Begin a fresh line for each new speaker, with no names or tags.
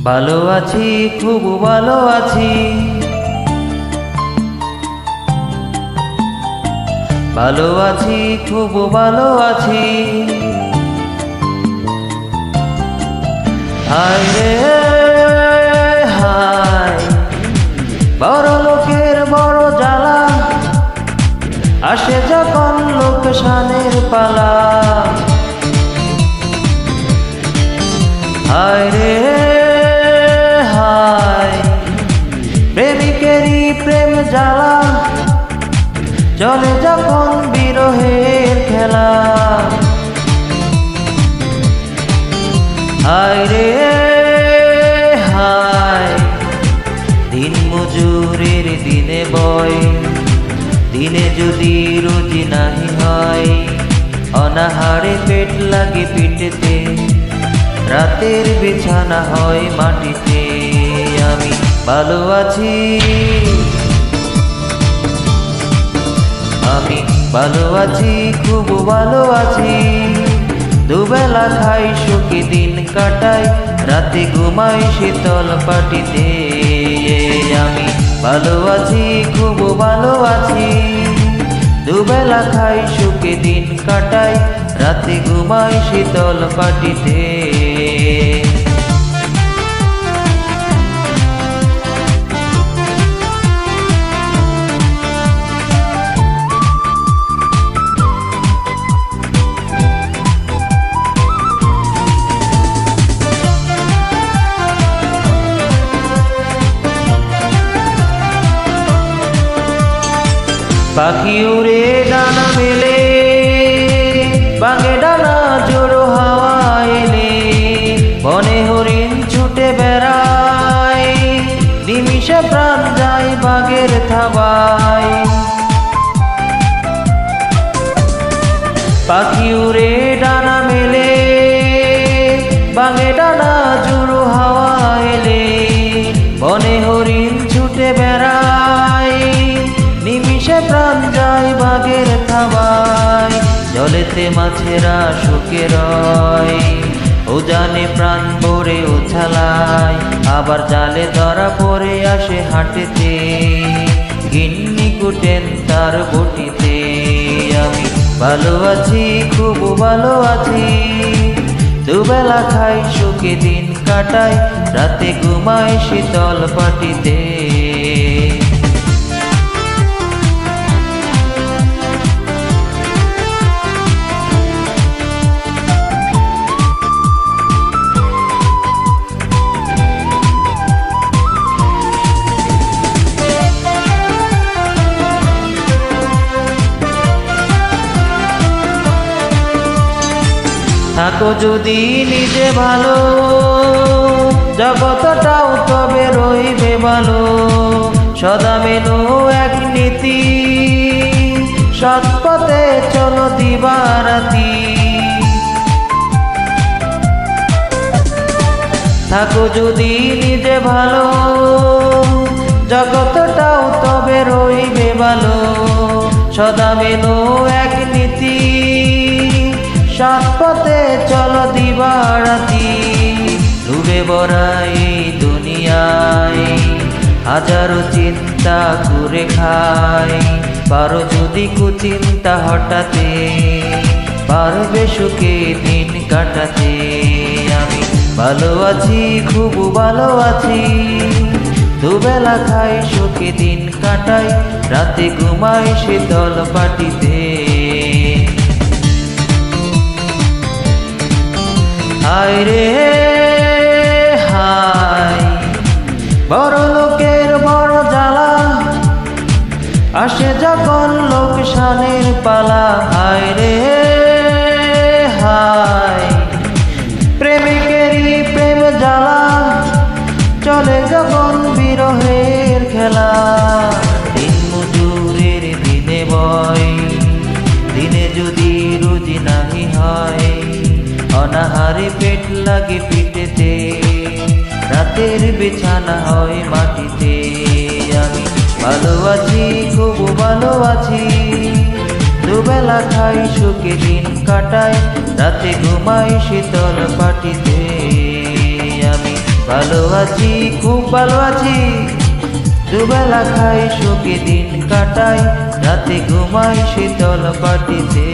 ভালো আছি, খুব ভালো আছি। ভালো আছি, খুব ভালো আছি। হায় রে হায়, বড় লোকের বড় জ্বালা, আসে যখন লোকসানের পালা। হায় রে হায়, প্রেমিকেরই প্রেম জ্বালা, চলে যখন বিরহের খেলা। হায় রে হায়, দিন মজুরের দিনে বয়, দিনে যদি রুজি নাহি হয়, অনাহারে পেট লাগে পিঠেতে, রাতের বিছানা হয় মাটিতে। আমি ভালো আছি, আমি ভালো আছি, খুব ভালো আছি। দুবেলা খাই সুখে দিন কাটাই, রাতে ঘুমাই শীতল পাটিতে। আমি ভালো আছি, খুব ভালো আছি। দুবেলা খাই সুখে দিন কাটাই, রাতে ঘুমাই শীতল পাটিতে। পাখি উড়ে ডানা মেলে, বাগে ডানা জোড়ো হাওয়া এলে, বনে হরিণ ছুটে বেড়ায়, নিমিষে প্রাণ যায় বাঘের থাবায়। পাখি উড়ে ডানা মেলে, বাগে ডানা জোড়ো হাওয়া এলে, বনে হরিণ ছুটে বেড়ায়, নিমিষে প্রাণ যায় বাঘের থাবায়। জলেতে মাছেরা সুখে রয়, উজানে প্রাণ ভরে উছালায়, আবার জালে ধরা পড়ে আসে হাটেতে, গিন্নি কুটেন তার বটিতে। আমি ভালো আছি, খুব ভালো আছি। দুবেলা খাই সুখে দিন কাটাই, রাতে ঘুমাই শীতল পাটিতে। থাকো যদি নিজে ভালো, জগৎটাও তবে রইবে ভালো। সদা মেনো এক নীতি, সৎ পথে চলো দিবারাতি। থাকো যদি নিজে ভালো, জগৎটাও তবে রইবে ভালো। সদা মেনো এক নীতি, সৎ পথে চলো দিবারাতি। ডুবে বড়াই দুনিয়ায়, হাজারো চিন্তা করে খাই, পারো যদি কুচিন্তা হঠাতে, পারবে সুখে দিন কাটাতে। আমি ভালো আছি, খুব ভালো আছি। দুবেলা খাই সুখে দিন কাটাই, রাতে ঘুমাই শীতল পাটিতে। হায় রে হায়, বড় লোকের বড় জ্বালা, আসে যখন লোকসানের পালা। হায় রে হায়, প্রেমিকেরই প্রেম জ্বালা, চলে যখন বিরহের খেলা। দিন মজুরের দিনে বয়, দিনে যদি রুজি নাহি হয়, অনাহারে পেট লাগে পিঠেতে, রাতের বিছানা হয় মাটিতে। আমি ভালো আছি, খুব ভালো আছি। দুবেলা খাই সুখে দিন কাটাই, রাতে ঘুমাই শীতল পাটিতে। আমি ভালো আছি, খুব ভালো আছি। দুবেলা খাই, সুখে দিন কাটাই, রাতে ঘুমাই শীতল পাটিতে।